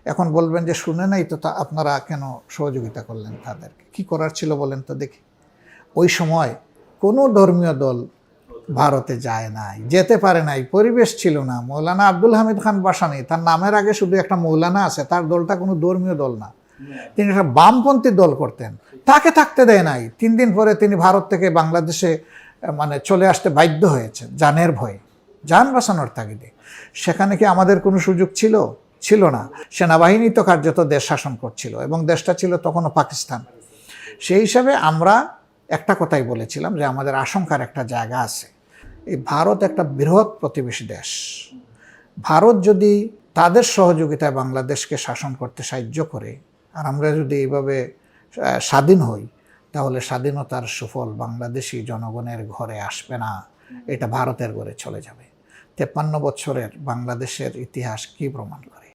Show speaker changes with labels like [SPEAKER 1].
[SPEAKER 1] এখন বলবেন যে শুনে নাই তো তা আপনারা কেন সহযোগিতা করলেন তাদেরকে? কি করার ছিল বলেন তো দেখি? ওই সময় কোনো ধর্মীয় দল ভারতে যায় নাই, যেতে পারে নাই, পরিবেশ ছিল না। মৌলানা আব্দুল হামিদ খান ভাসানী, তার নামের আগে শুধু একটা মৌলানা আছে, তার দলটা কোনো ধর্মীয় দল না, তিনি একটা বামপন্থী দল করতেন, তাকে থাকতে দেয় নাই। 3 দিন পরে তিনি ভারত থেকে বাংলাদেশে মানে চলে আসতে বাধ্য হয়েছেন জানের ভয়ে, যান বাঁচানোর তাগিদে। সেখানে কি আমাদের কোনো সুযোগ ছিল? ছিল না। সেনাবাহিনী তো কার্যত দেশ শাসন করছিল এবং দেশটা ছিল তখনও পাকিস্তান। সেই হিসাবে আমরা একটা কথাই বলেছিলাম যে আমাদের আশঙ্কার একটা জায়গা আছে। এই ভারত একটা বৃহৎ প্রতিবেশী দেশ। ভারত যদি তাদের সহযোগিতায় বাংলাদেশকে শাসন করতে সাহায্য করে আর আমরা যদি এইভাবে স্বাধীন হই, তাহলে স্বাধীনতার সুফল বাংলাদেশি জনগণের ঘরে আসবে না, এটা ভারতের ঘরে চলে যাবে। 53 বছরের বাংলাদেশের ইতিহাস কি প্রমাণ করে?